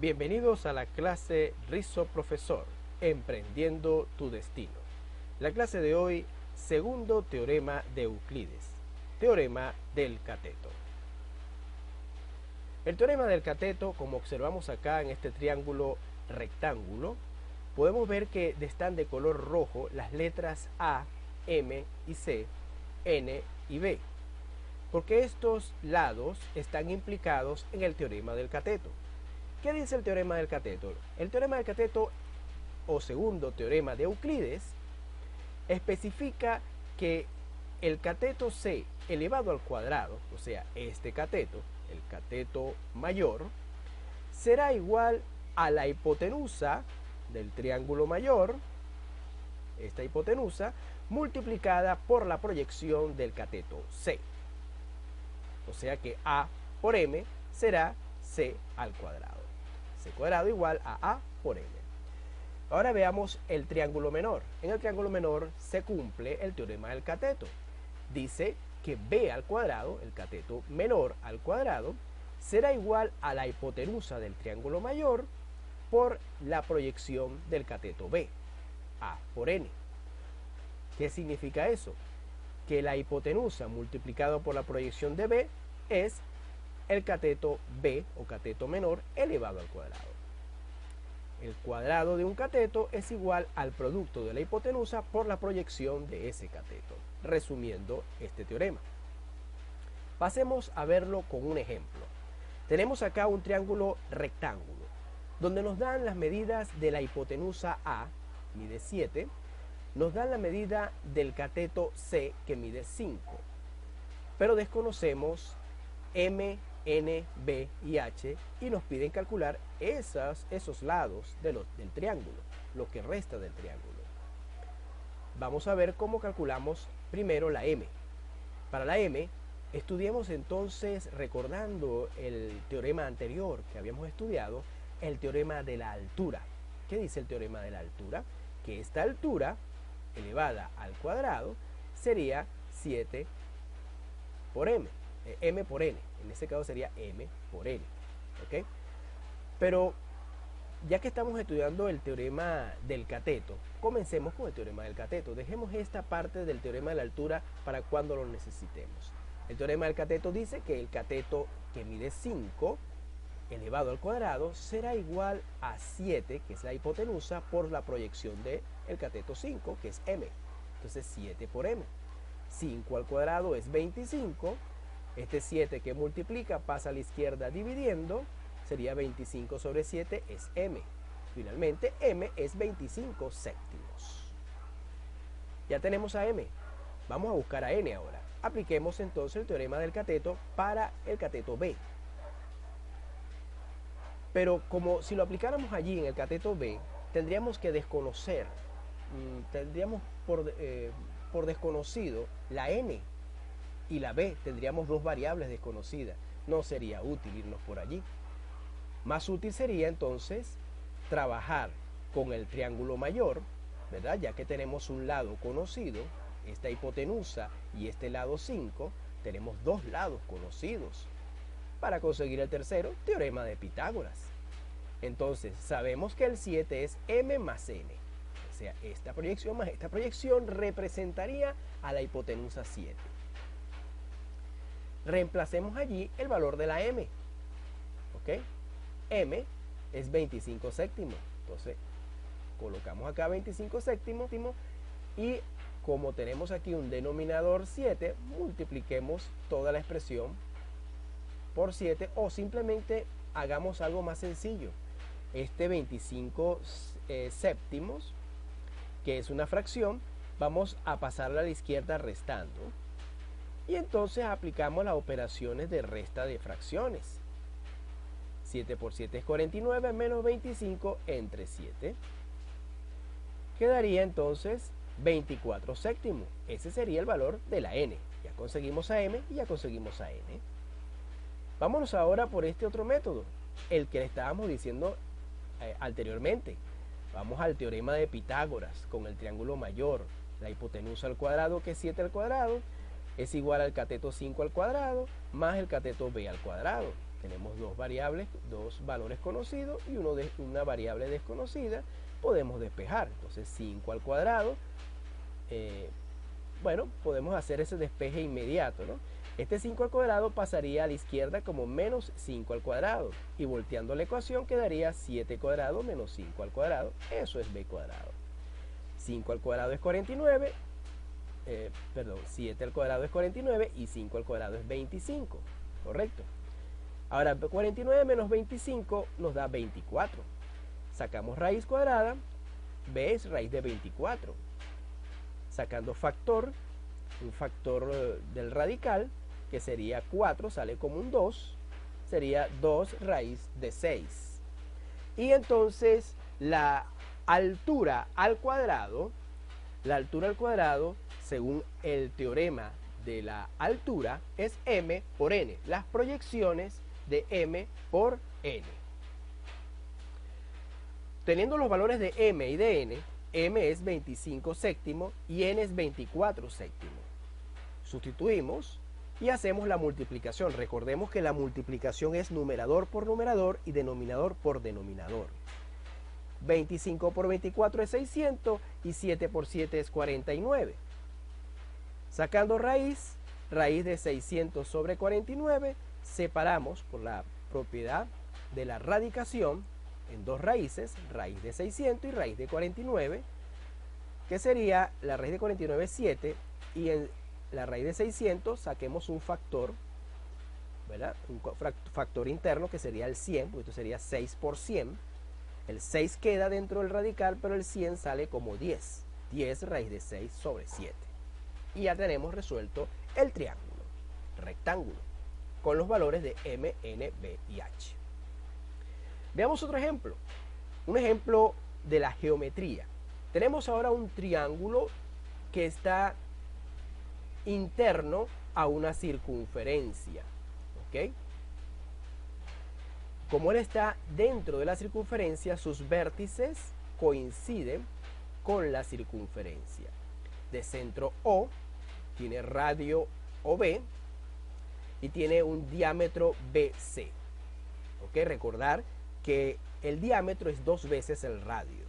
Bienvenidos a la clase Rizzo Profesor, Emprendiendo tu Destino. La clase de hoy, segundo teorema de Euclides, teorema del cateto. El teorema del cateto, como observamos acá en este triángulo rectángulo, podemos ver que están de color rojo las letras A, M y C, N y B, porque estos lados están implicados en el teorema del cateto. ¿Qué dice el teorema del cateto? El teorema del cateto, o segundo teorema de Euclides, especifica que el cateto C elevado al cuadrado, o sea, este cateto, el cateto mayor, será igual a la hipotenusa del triángulo mayor, esta hipotenusa, multiplicada por la proyección del cateto C. O sea que A por M será C al cuadrado. C cuadrado igual a por M. Ahora veamos el triángulo menor. En el triángulo menor se cumple el teorema del cateto. Dice que B al cuadrado, el cateto menor al cuadrado, será igual a la hipotenusa del triángulo mayor por la proyección del cateto B, A por N. ¿Qué significa eso? Que la hipotenusa multiplicado por la proyección de B es el cateto B o cateto menor elevado al cuadrado. El cuadrado de un cateto es igual al producto de la hipotenusa por la proyección de ese cateto, resumiendo este teorema. Pasemos a verlo con un ejemplo. Tenemos acá un triángulo rectángulo, donde nos dan las medidas de la hipotenusa A, mide 7, nos dan la medida del cateto C, que mide 5, pero desconocemos M, N, B y H y nos piden calcular esos lados del triángulo, lo que resta del triángulo. Vamos a ver cómo calculamos primero la M. Para la M, estudiemos entonces, recordando el teorema anterior que habíamos estudiado, el teorema de la altura. ¿Qué dice el teorema de la altura? Que esta altura elevada al cuadrado sería 7 por M. M por N, en este caso sería M por N, ¿ok? Pero ya que estamos estudiando el teorema del cateto, comencemos con el teorema del cateto. Dejemos esta parte del teorema de la altura para cuando lo necesitemos. El teorema del cateto dice que el cateto que mide 5 elevado al cuadrado será igual a 7, que es la hipotenusa, por la proyección del cateto 5, que es M. Entonces 7 por M. 5 al cuadrado es 25. Este 7 que multiplica pasa a la izquierda dividiendo, sería 25 sobre 7 es M. Finalmente M es 25 séptimos. Ya tenemos a M. Vamos a buscar a N ahora. Apliquemos entonces el teorema del cateto para el cateto B. Pero como si lo aplicáramos allí en el cateto B, tendríamos que desconocer, tendríamos por desconocido la N y la B, tendríamos dos variables desconocidas. No sería útil irnos por allí. Más útil sería entonces trabajar con el triángulo mayor, ¿verdad? Ya que tenemos un lado conocido, esta hipotenusa y este lado 5, tenemos dos lados conocidos. Para conseguir el tercero, teorema de Pitágoras. Entonces, sabemos que el 7 es M más N. O sea, esta proyección más esta proyección representaría a la hipotenusa 7. Reemplacemos allí el valor de la M. ¿Ok? M es 25 séptimos. Entonces, colocamos acá 25 séptimos y como tenemos aquí un denominador 7, multipliquemos toda la expresión por 7 o simplemente hagamos algo más sencillo. Este 25 séptimos, que es una fracción, vamos a pasarla a la izquierda restando. Y entonces aplicamos las operaciones de resta de fracciones. 7 por 7 es 49, menos 25 entre 7. Quedaría entonces 24 séptimos. Ese sería el valor de la N. Ya conseguimos a M y ya conseguimos a N. Vámonos ahora por este otro método, el que le estábamos diciendo anteriormente. Vamos al teorema de Pitágoras con el triángulo mayor. La hipotenusa al cuadrado, que es 7 al cuadrado, es igual al cateto 5 al cuadrado más el cateto B al cuadrado. tenemos dos variables, dos valores conocidos y una variable desconocida, podemos despejar. Entonces 5 al cuadrado, bueno, podemos hacer ese despeje inmediato, ¿no? Este 5 al cuadrado pasaría a la izquierda como menos 5 al cuadrado, y volteando la ecuación quedaría 7 cuadrado menos 5 al cuadrado, eso es b cuadrado. 5 al cuadrado es 49, 7 al cuadrado es 49 y 5 al cuadrado es 25, ¿correcto? Ahora 49 menos 25 nos da 24. Sacamos raíz cuadrada, b es raíz de 24. Sacando factor, un factor del radical, que sería 4, sale como un 2, sería 2 raíz de 6. Y entonces la altura al cuadrado, según el teorema de la altura, es m por n, las proyecciones de m por n. Teniendo los valores de m y de n, m es 25 séptimo y n es 24 séptimo. Sustituimos y hacemos la multiplicación. Recordemos que la multiplicación es numerador por numerador y denominador por denominador. 25 por 24 es 600 y 7 por 7 es 49. Sacando raíz de 600 sobre 49, separamos por la propiedad de la radicación en dos raíces, raíz de 600 y raíz de 49, que sería la raíz de 49 es 7, y en la raíz de 600 saquemos un factor, ¿verdad? Un factor interno que sería el 100, porque esto sería 6 por 100. El 6 queda dentro del radical, pero el 100 sale como 10. 10 raíz de 6 sobre 7. Y ya tenemos resuelto el triángulo rectángulo con los valores de m, n, b y h. Veamos otro ejemplo. Un ejemplo de la geometría. Tenemos ahora un triángulo que está interno a una circunferencia. ¿Ok? Como él está dentro de la circunferencia, sus vértices coinciden con la circunferencia. De centro O, tiene radio OB y tiene un diámetro BC. ¿Ok? Recordar que el diámetro es 2 veces el radio.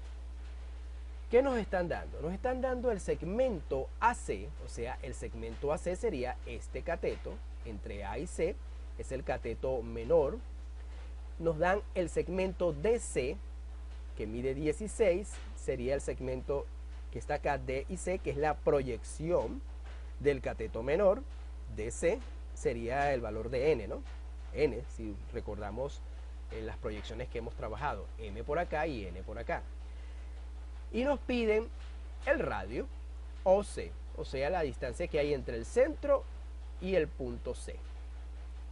¿Qué nos están dando? Nos están dando el segmento AC, o sea, el segmento AC sería este cateto entre A y C, es el cateto menor. Nos dan el segmento DC, que mide 16, sería el segmento que está acá, D y C, que es la proyección del cateto menor. DC sería el valor de N, ¿no? N, si recordamos en las proyecciones que hemos trabajado, M por acá y N por acá. Y nos piden el radio OC, o sea, la distancia que hay entre el centro y el punto C.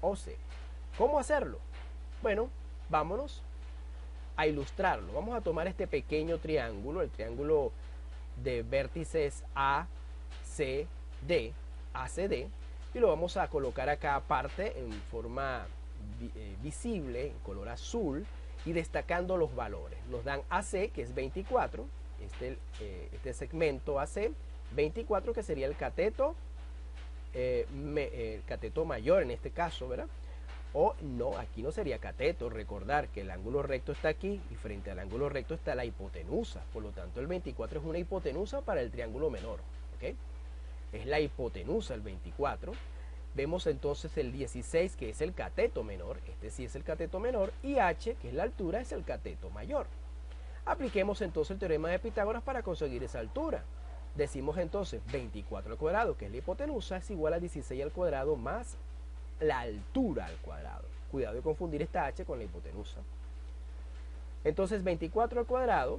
OC. ¿Cómo hacerlo? Bueno, vámonos a ilustrarlo. Vamos a tomar este pequeño triángulo, el triángulo de vértices A, C, D, ACD, y lo vamos a colocar acá aparte en forma visible, en color azul, y destacando los valores. Nos dan AC, que es 24, este segmento AC, 24, que sería el cateto mayor en este caso, ¿verdad? O no, aquí no sería cateto. Recordar que el ángulo recto está aquí y frente al ángulo recto está la hipotenusa. Por lo tanto, el 24 es una hipotenusa para el triángulo menor. ¿Ok? Es la hipotenusa el 24. Vemos entonces el 16, que es el cateto menor. Este sí es el cateto menor. Y H, que es la altura, es el cateto mayor. Apliquemos entonces el teorema de Pitágoras para conseguir esa altura. Decimos entonces 24 al cuadrado, que es la hipotenusa, es igual a 16 al cuadrado más la altura al cuadrado. Cuidado de confundir esta h con la hipotenusa. Entonces 24 al cuadrado,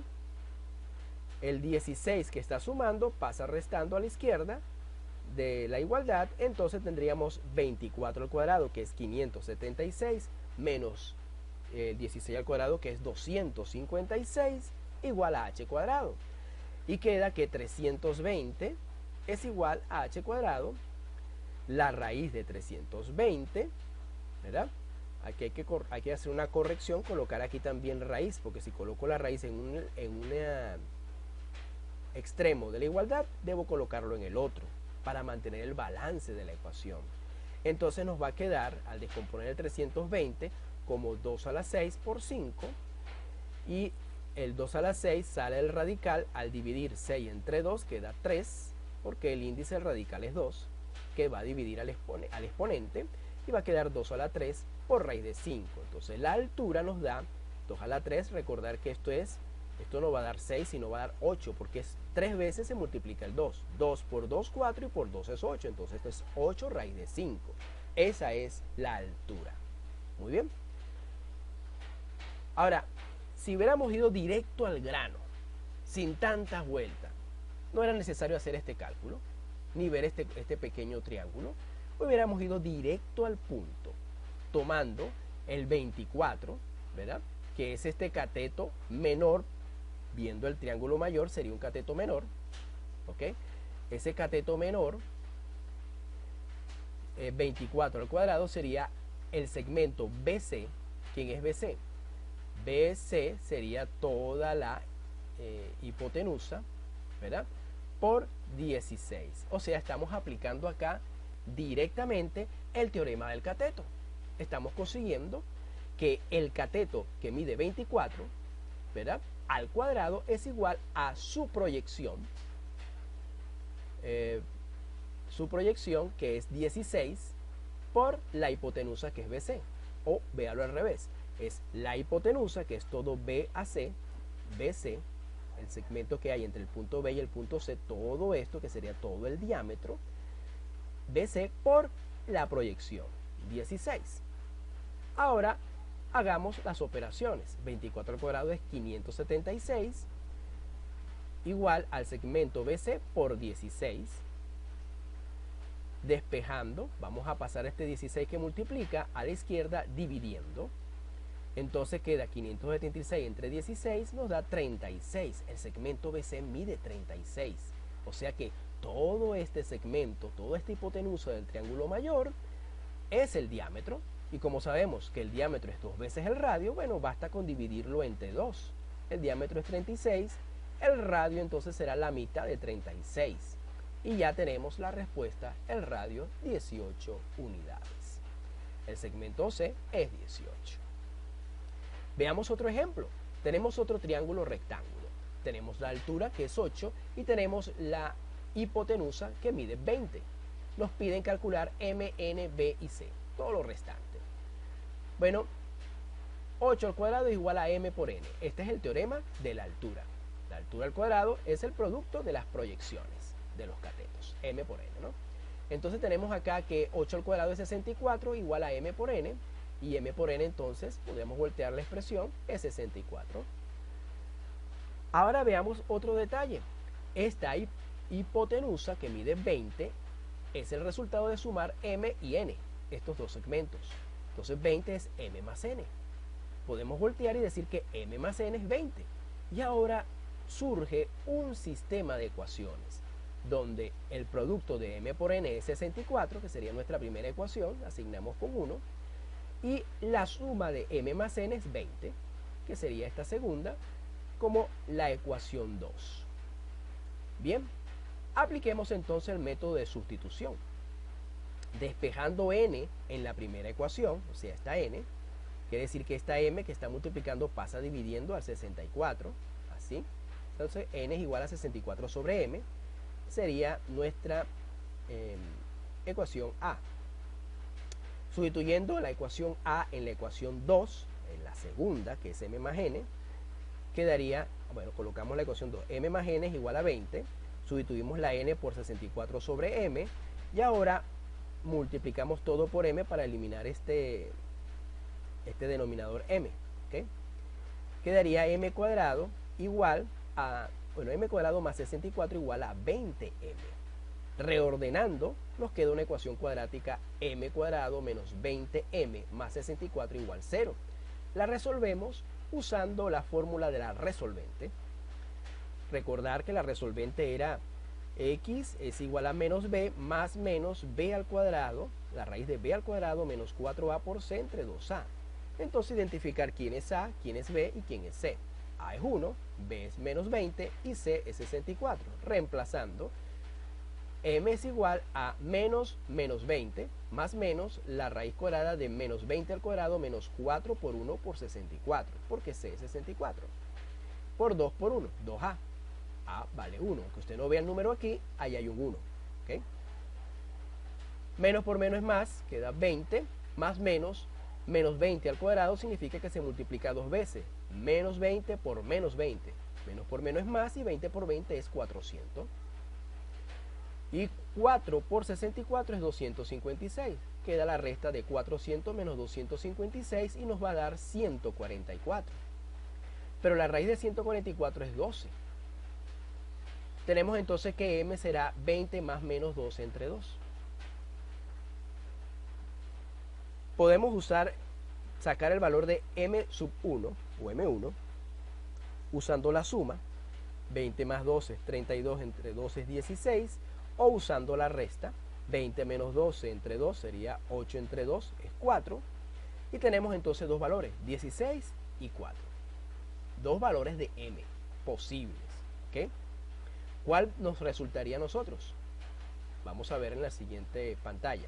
el 16 que está sumando pasa restando a la izquierda de la igualdad, entonces tendríamos 24 al cuadrado, que es 576, menos 16 al cuadrado, que es 256, igual a h cuadrado. Y queda que 320 es igual a h cuadrado, la raíz de 320, ¿verdad? Aquí hay que hacer una corrección, colocar aquí también raíz, porque si coloco la raíz en un extremo de la igualdad, debo colocarlo en el otro, para mantener el balance de la ecuación. Entonces nos va a quedar, al descomponer el 320, como 2 a la 6 por 5, y el 2 a la 6 sale del radical. Al dividir 6 entre 2 queda 3, porque el índice del radical es 2, que va a dividir al exponente, y va a quedar 2 a la 3 por raíz de 5. Entonces la altura nos da 2 a la 3, recordar que esto no va a dar 6, sino va a dar 8, porque es 3 veces se multiplica el 2. 2 por 2, 4, y por 2 es 8. Entonces esto es 8 raíz de 5. Esa es la altura. Muy bien. Ahora, si hubiéramos ido directo al grano, sin tantas vueltas, no era necesario hacer este cálculo, ni ver este pequeño triángulo. Hubiéramos ido directo al punto, tomando el 24, ¿verdad?, que es este cateto menor. Viendo el triángulo mayor sería un cateto menor, ¿ok? Ese cateto menor, 24 al cuadrado, sería el segmento BC. ¿Quién es BC? BC sería toda la hipotenusa, ¿verdad?, por 16. O sea, estamos aplicando acá directamente el teorema del cateto. Estamos consiguiendo que el cateto que mide 24, ¿verdad?, al cuadrado es igual a su proyección que es 16 por la hipotenusa, que es BC. O véalo al revés, es la hipotenusa, que es todo BAC, BC, el segmento que hay entre el punto B y el punto C, todo esto que sería todo el diámetro, BC por la proyección, 16. Ahora hagamos las operaciones. 24 al cuadrado es 576, igual al segmento BC por 16. Despejando, vamos a pasar este 16 que multiplica a la izquierda dividiendo. Entonces queda 576 entre 16, nos da 36. El segmento BC mide 36. O sea que todo este segmento, toda esta hipotenusa del triángulo mayor es el diámetro. Y como sabemos que el diámetro es 2 veces el radio, bueno, basta con dividirlo entre 2. El diámetro es 36, el radio entonces será la mitad de 36. Y ya tenemos la respuesta, el radio 18 unidades. El segmento C es 18. Veamos otro ejemplo. Tenemos otro triángulo rectángulo. Tenemos la altura, que es 8, y tenemos la hipotenusa, que mide 20. Nos piden calcular M, N, B y C, todo lo restante. Bueno, 8 al cuadrado es igual a M por N. Este es el teorema de la altura. La altura al cuadrado es el producto de las proyecciones de los catetos, M por N, ¿no? Entonces tenemos acá que 8 al cuadrado es 64 igual a M por N, y M por N entonces podemos voltear la expresión, es 64. Ahora veamos otro detalle. Esta hipotenusa, que mide 20, es el resultado de sumar M y N, estos dos segmentos. Entonces 20 es M más N. Podemos voltear y decir que M más N es 20. Y ahora surge un sistema de ecuaciones donde el producto de M por N es 64, que sería nuestra primera ecuación, asignamos con 1, y la suma de M más N es 20, que sería esta segunda, como la ecuación 2. Bien, apliquemos entonces el método de sustitución. Despejando N en la primera ecuación, o sea, esta N, quiere decir que esta M que está multiplicando pasa dividiendo al 64, así. Entonces N es igual a 64 sobre M, sería nuestra ecuación A. Sustituyendo la ecuación A en la ecuación 2, en la segunda, que es M más N, quedaría, bueno, colocamos la ecuación 2, M más N es igual a 20, sustituimos la N por 64 sobre M, y ahora multiplicamos todo por M para eliminar este denominador M, ¿okay? Quedaría M cuadrado igual a, bueno, M cuadrado más 64 igual a 20M. Reordenando, nos queda una ecuación cuadrática M cuadrado menos 20M más 64 igual 0. La resolvemos usando la fórmula de la resolvente. Recordar que la resolvente era X es igual a menos B más menos B al cuadrado, la raíz de B al cuadrado menos 4A por C entre 2A. Entonces identificar quién es A, quién es B y quién es C. A es 1, B es menos 20 y C es 64. Reemplazando, m es igual a menos 20 más menos la raíz cuadrada de menos 20 al cuadrado menos 4 por 1 por 64, porque c es 64, por 2 por 1, 2a. A vale 1, aunque usted no vea el número aquí, ahí hay un 1. ¿Okay? Menos por menos es más, queda 20, más menos 20 al cuadrado significa que se multiplica dos veces. Menos 20 por menos 20. Menos por menos es más y 20 por 20 es 400. Y 4 por 64 es 256. Queda la resta de 400 menos 256 y nos va a dar 144. Pero la raíz de 144 es 12. Tenemos entonces que m será 20 más menos 12 entre 2. Podemos sacar el valor de m sub 1 o m1 usando la suma. 20 más 12 es 32 entre 2 es 16, o usando la resta. 20 menos 12 entre 2 sería 8 entre 2 es 4, y tenemos entonces dos valores, 16 y 4. Dos valores de m posibles. ¿Okay? ¿Cuál nos resultaría a nosotros? Vamos a ver en la siguiente pantalla.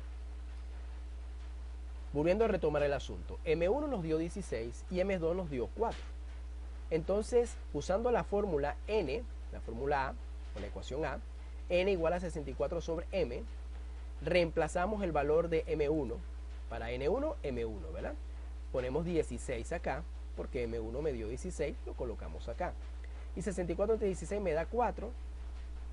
Volviendo a retomar el asunto, M1 nos dio 16 y M2 nos dio 4. Entonces, usando la fórmula N, la fórmula A, o la ecuación A, N igual a 64 sobre M, reemplazamos el valor de M1 para N1, M1, ¿verdad? Ponemos 16 acá, porque M1 me dio 16, lo colocamos acá. Y 64 entre 16 me da 4,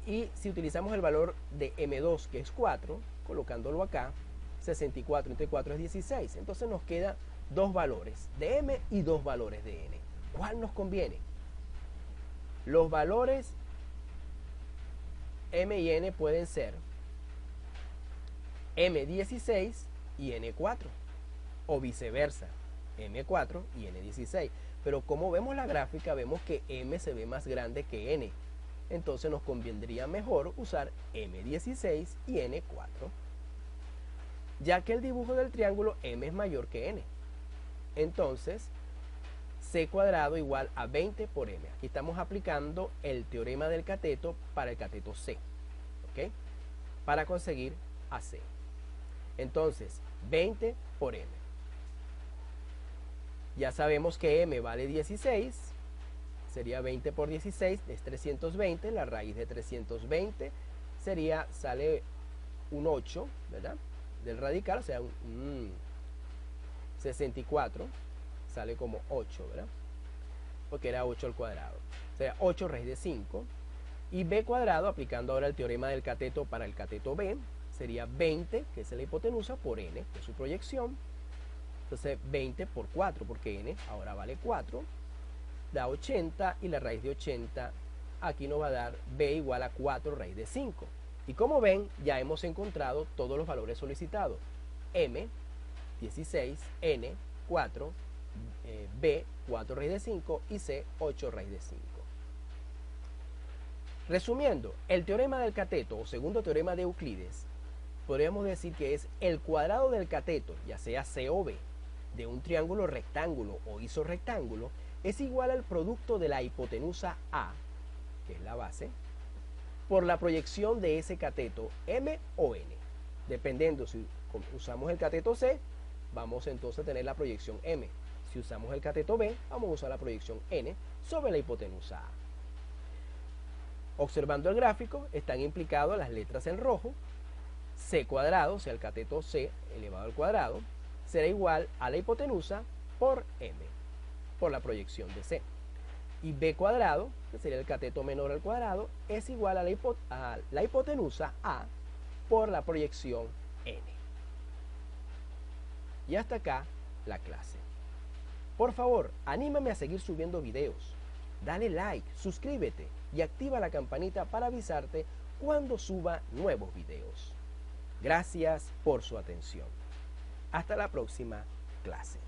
y si utilizamos el valor de M2, que es 4, colocándolo acá, 64 entre 4 es 16. Entonces nos quedan dos valores de m y dos valores de n. ¿Cuál nos conviene? Los valores m y n pueden ser m16 y n4, o viceversa, m4 y n16. Pero como vemos la gráfica, vemos que m se ve más grande que n. Entonces nos convendría mejor usar m16 y n4, ya que el dibujo del triángulo m es mayor que n. Entonces, c cuadrado igual a 20 por m. Aquí estamos aplicando el teorema del cateto para el cateto c, ¿ok? Para conseguir a c. Entonces, 20 por m. Ya sabemos que m vale 16, sería 20 por 16, es 320, la raíz de 320 sale un 8, ¿verdad? Del radical, o sea, un 64, sale como 8, ¿verdad? Porque era 8 al cuadrado. O sea, 8 raíz de 5. Y b cuadrado, aplicando ahora el teorema del cateto para el cateto b, sería 20, que es la hipotenusa, por n, que es su proyección. Entonces, 20 por 4, porque n ahora vale 4, da 80, y la raíz de 80 aquí nos va a dar b igual a 4 raíz de 5. Y como ven, ya hemos encontrado todos los valores solicitados. M, 16, N, 4, B, 4 raíz de 5 y C, 8 raíz de 5. Resumiendo, el teorema del cateto o segundo teorema de Euclides, podríamos decir que es el cuadrado del cateto, ya sea C o B, de un triángulo rectángulo o isorrectángulo, es igual al producto de la hipotenusa A, que es la base, por la proyección de ese cateto M o N. Dependiendo si usamos el cateto C, vamos entonces a tener la proyección M. Si usamos el cateto B, vamos a usar la proyección N sobre la hipotenusa A. Observando el gráfico, están implicadas las letras en rojo. C cuadrado, o sea, el cateto C elevado al cuadrado, será igual a la hipotenusa por M, por la proyección de C. Y b cuadrado, que sería el cateto menor al cuadrado, es igual a la hipotenusa A por la proyección N. Y hasta acá la clase. Por favor, anímame a seguir subiendo videos. Dale like, suscríbete y activa la campanita para avisarte cuando suba nuevos videos. Gracias por su atención. Hasta la próxima clase.